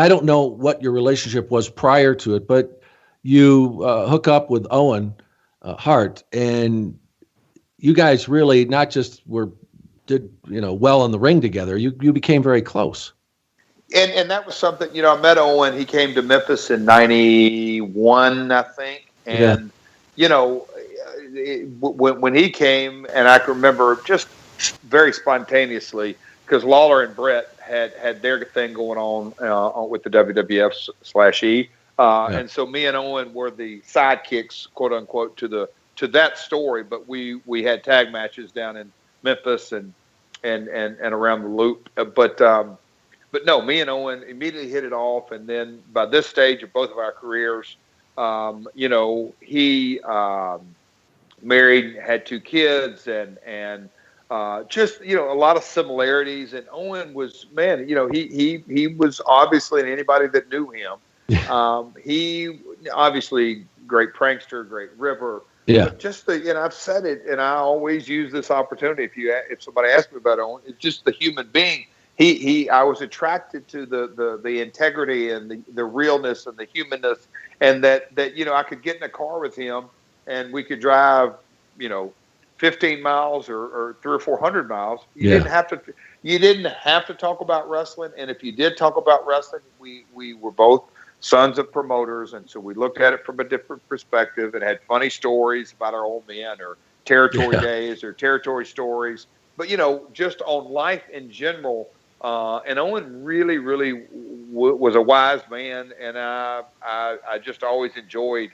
I don't know what your relationship was prior to it, but you hook up with Owen Hart, and you guys really not just did well in the ring together. You became very close. And that was something, I met Owen. He came to Memphis in 91, I think. And, when he came, and I can remember just very spontaneously, because Lawler and Brett had their thing going on with the WWF/E. And so me and Owen were the sidekicks, quote unquote, to that story. But we had tag matches down in Memphis and around the loop. But no, me and Owen immediately hit it off. And then by this stage of both of our careers, he married, had 2 kids, and just, a lot of similarities. And Owen was, man, he was obviously, and anybody that knew him, he obviously great prankster, great ribber. Yeah. But just I've said it, and I always use this opportunity. If somebody asks me about Owen, it's just the human being. I was attracted to the integrity and the realness and the humanness, and that I could get in a car with him and we could drive 15 miles or 300 or 400 miles. You didn't have to talk about wrestling, and if you did talk about wrestling, we were both sons of promoters, and so we looked at it from a different perspective and had funny stories about our old men or territory days or territory stories. But just on life in general. And Owen really, really was a wise man, and I just always enjoyed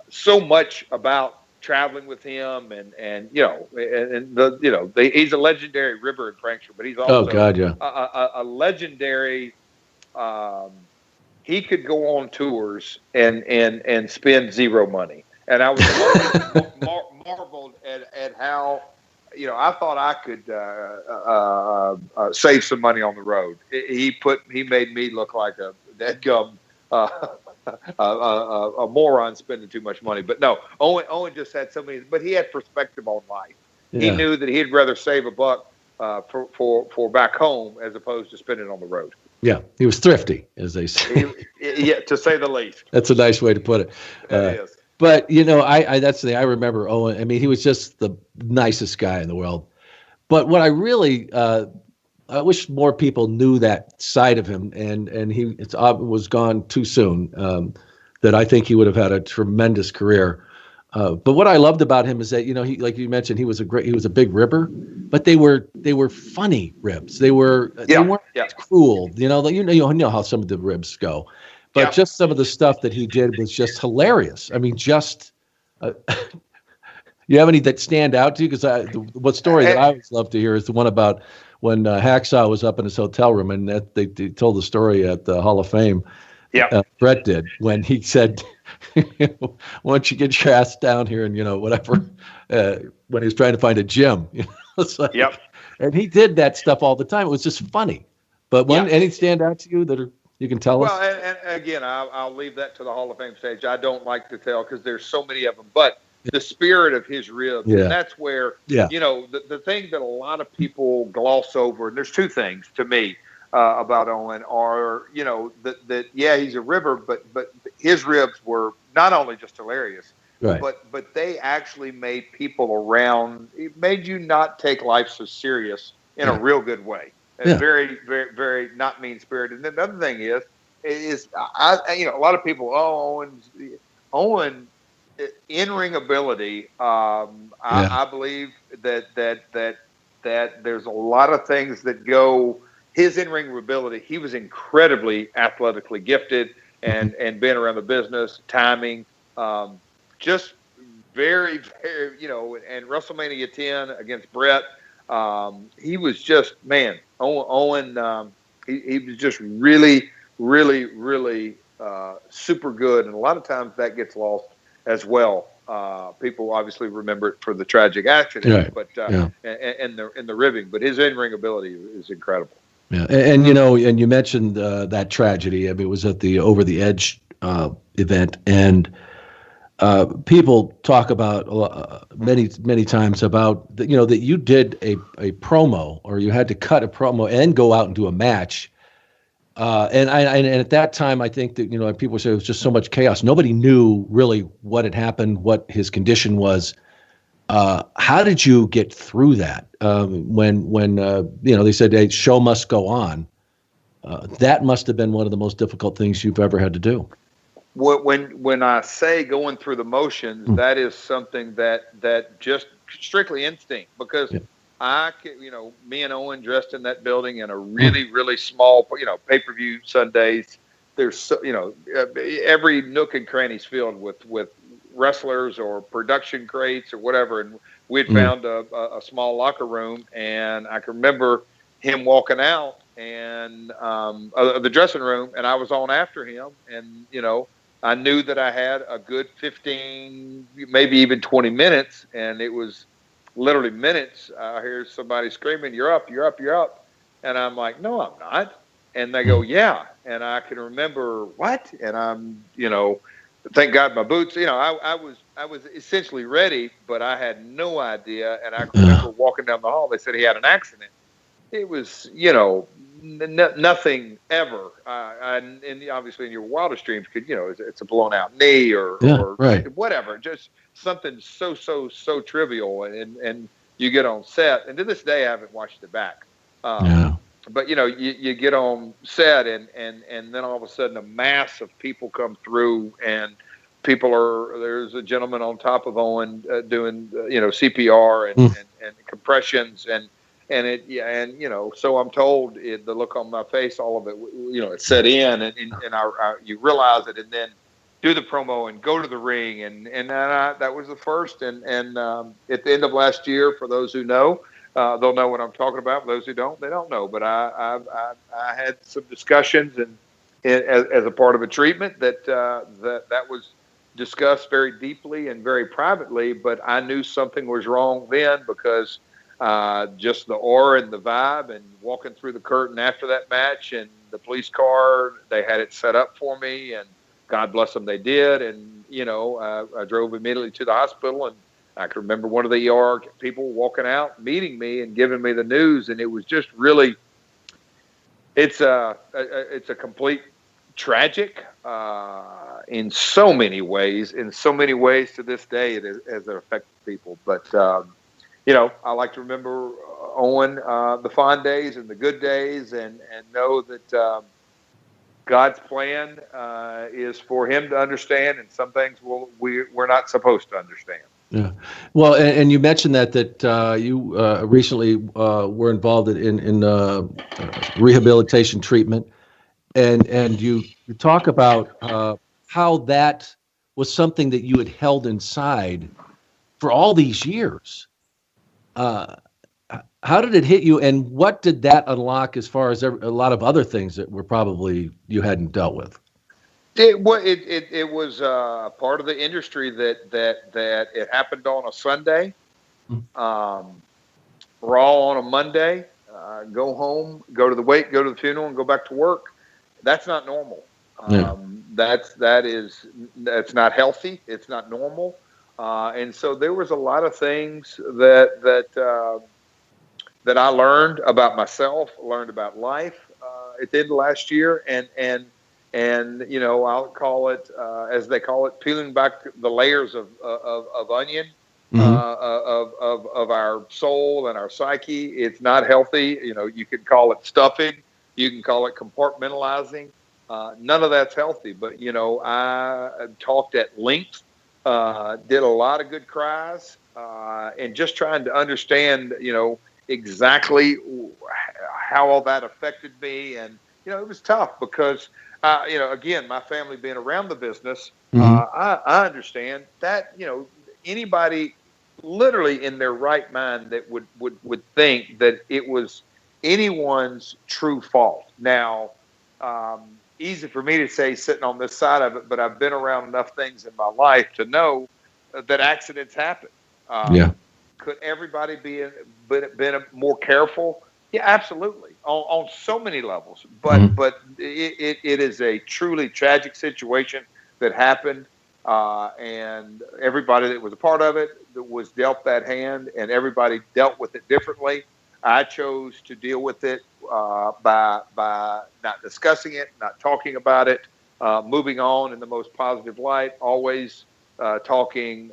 so much about traveling with him, and he's a legendary ribber and prankster, but he's also a legendary. He could go on tours and spend zero money, and I was always marveled at how. I thought I could save some money on the road. He made me look like a deadgum a moron spending too much money. But no, Owen just had so many. But he had perspective on life. Yeah. He knew that he'd rather save a buck for back home as opposed to spending it on the road. Yeah, he was thrifty, as they say. To say the least. That's a nice way to put it. It is. But that's the thing. I remember Owen. I mean, he was just the nicest guy in the world. But what I really, I wish more people knew that side of him, and he was gone too soon. That I think he would have had a tremendous career. But what I loved about him is that he, like you mentioned, he was a big ribber, but they were funny ribs. They weren't cruel. You know how some of the ribs go. But just some of the stuff that he did was just hilarious. I mean, you have any that stand out to you? Because what story that I always love to hear is the one about when Hacksaw was up in his hotel room, and that they told the story at the Hall of Fame. Yeah, Brett did, when he said, "Why don't you get your ass down here and whatever?" When he was trying to find a gym. It's like, and he did that stuff all the time. It was just funny. But any stand out to you that are? You can tell us. Well, and again, I'll leave that to the Hall of Fame stage. I don't like to tell because there's so many of them. But the spirit of his ribs, and that's where, the thing that a lot of people gloss over, and there's 2 things to me about Owen are, that he's a ribber, but his ribs were not only just hilarious, right, but they actually made people around. It made you not take life so serious in a real good way. Very, very, very not mean-spirited. And then the other thing is a lot of people, Owen in-ring ability. I believe that there's a lot of things that go his in-ring ability. He was incredibly athletically gifted, and being around the business, timing, just very, very, and WrestleMania 10 against Brett. He was just, man, Owen, he was just really, really, really super good. And a lot of times that gets lost as well. People obviously remember it for the tragic accident, but and the ribbing. But his in-ring ability is incredible. Yeah, and you mentioned that tragedy. I mean, it was at the Over the Edge event, and people talk about many times about that you did a promo, or you had to cut a promo and go out and do a match And at that time, I think that, people say it was just so much chaos. Nobody knew really what had happened, what his condition was. How did you get through that? When they said, "Hey, show must go on." That must have been one of the most difficult things you've ever had to do. When I say going through the motions, that is something that just strictly instinct, because me and Owen dressed in that building in a really small, pay-per-view Sundays. There's, every nook and cranny's filled with wrestlers or production crates or whatever. And we'd found a small locker room, and I can remember him walking out and the dressing room, and I was on after him, and I knew that I had a good 15, maybe even 20 minutes, and it was literally minutes. I hear somebody screaming, "You're up, you're up, you're up." And I'm like, "No, I'm not." And they go, "Yeah." And I can remember, "What?" And I'm, thank God my boots, I was essentially ready, but I had no idea. And I can remember walking down the hall. They said he had an accident. It was, nothing ever. And obviously in your wildest dreams could, it's a blown out knee or whatever, just something so trivial. And you get on set, and to this day, I haven't watched it back. But you get on set, and then all of a sudden a mass of people come through, and there's a gentleman on top of Owen doing, CPR and compressions so I'm told the look on my face, all of it, it set in, and you realize it, and then do the promo and go to the ring, and that was the first, and at the end of last year, for those who know, they'll know what I'm talking about. For those who don't, they don't know. But I had some discussions and as a part of a treatment that was discussed very deeply and very privately, but I knew something was wrong then, because just the aura and the vibe, and walking through the curtain after that match, and the police car, they had it set up for me, and God bless them, they did. And, I drove immediately to the hospital, and I can remember one of the ER people walking out, meeting me and giving me the news. And it was just really, it's a complete tragic, in so many ways to this day, as it affects people. But, I like to remember Owen, the fond days and the good days, and know that God's plan is for him to understand, and some things we're not supposed to understand. Yeah. Well, and you mentioned that you recently were involved in rehabilitation treatment, and you talk about how that was something that you had held inside for all these years. How did it hit you, and what did that unlock as far as a lot of other things that were probably you hadn't dealt with? It was part of the industry that it happened on a Sunday, Raw on a Monday, go home, go to the funeral, and go back to work. That's not normal. That's not healthy. It's not normal. And so there was a lot of things that I learned about myself, learned about life at the end of last year, and I'll call it, as they call it, peeling back the layers of onion, of our soul and our psyche. It's not healthy. You can call it stuffing, you can call it compartmentalizing. None of that's healthy. But I talked at length. Did a lot of good cries, and just trying to understand, exactly how all that affected me. And, it was tough because, again, my family being around the business, I understand that, anybody literally in their right mind that would think that it was anyone's true fault. Now, easy for me to say sitting on this side of it, but I've been around enough things in my life to know that accidents happen. Could everybody been more careful? Yeah, absolutely, on so many levels. But it is a truly tragic situation that happened, and everybody that was a part of it that was dealt that hand, and everybody dealt with it differently. I chose to deal with it by not discussing it, not talking about it, moving on in the most positive light, always talking,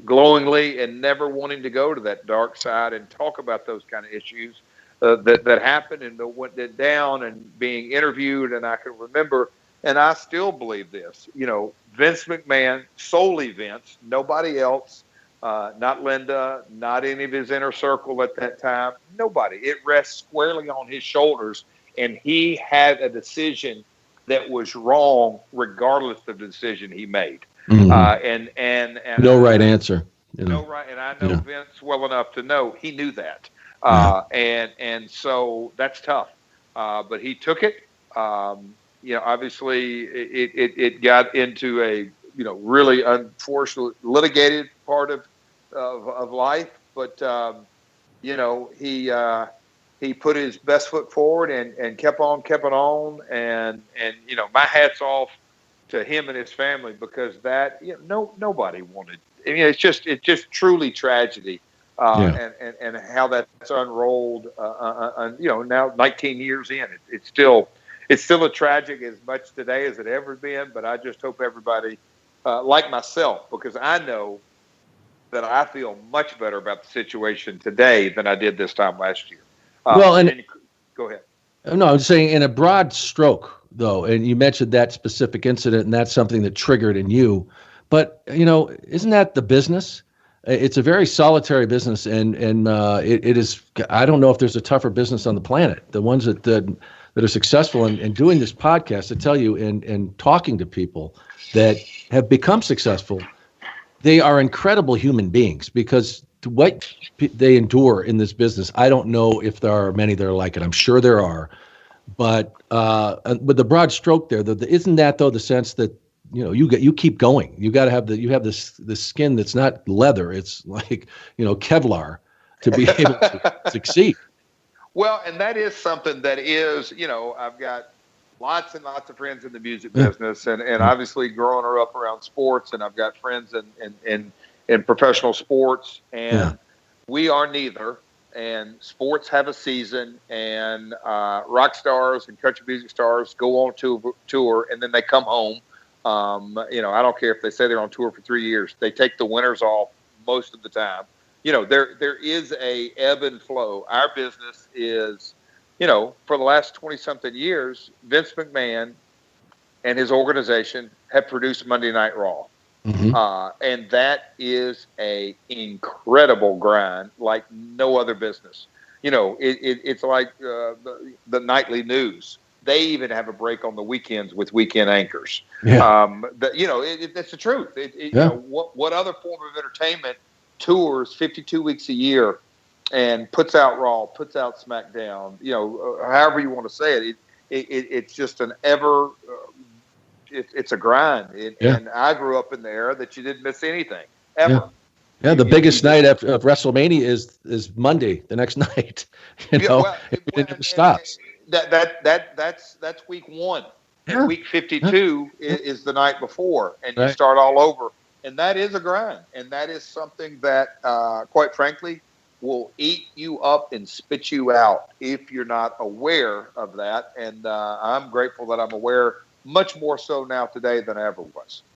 glowingly, and never wanting to go to that dark side and talk about those kind of issues that happened and that went down, and being interviewed. And I can remember, and I still believe this, Vince McMahon, solely Vince, nobody else, not Linda, not any of his inner circle at that time, nobody. It rests squarely on his shoulders, and he had a decision that was wrong regardless of the decision he made. Mm-hmm. And no right answer. No right, and I know Vince well enough to know he knew that. And so that's tough. But he took it. Obviously it got into a really unfortunate litigated part of life. But he put his best foot forward and kept on. And my hat's off to him and his family, because that nobody wanted. I mean, it's just truly tragedy. And how that's unrolled, now 19 years in, it's still a tragic as much today as it ever been. But I just hope everybody, like myself, because I know that I feel much better about the situation today than I did this time last year. And go ahead. No, I'm saying in a broad stroke, though, and you mentioned that specific incident, and that's something that triggered in you. But isn't that the business? It's a very solitary business, and it is. I don't know if there's a tougher business on the planet. The ones that are successful in doing this podcast, to tell you, and talking to people that have become successful, they are incredible human beings, because what they endure in this business, I don't know if there are many that are like it. I'm sure there are, but with the broad stroke there, isn't that though the sense that you keep going. You got to have this skin that's not leather. It's like Kevlar to be able to succeed. Well, and that is something that is I've got lots and lots of friends in the music business, and obviously growing up around sports, and I've got friends in professional sports, and we are neither. And sports have a season, and rock stars and country music stars go on tour, and then they come home. I don't care if they say they're on tour for 3 years. They take the winters off most of the time. There is a ebb and flow. Our business is, for the last 20-something years, Vince McMahon and his organization have produced Monday Night Raw. Mm-hmm. And that is a incredible grind, like no other business. It's like the nightly news. They even have a break on the weekends with weekend anchors. Yeah. That's the truth. What other form of entertainment tours 52 weeks a year and puts out Raw, puts out SmackDown, however you want to say it. It's just an ever, it's a grind. And I grew up in the era that you didn't miss anything, ever. Yeah, the biggest night of WrestleMania is Monday, the next night. It never stops. That's week 1. And week 52 is the night before, and you start all over. And that is a grind, and that is something that, quite frankly, will eat you up and spit you out if you're not aware of that. And I'm grateful that I'm aware, much more so now today than I ever was.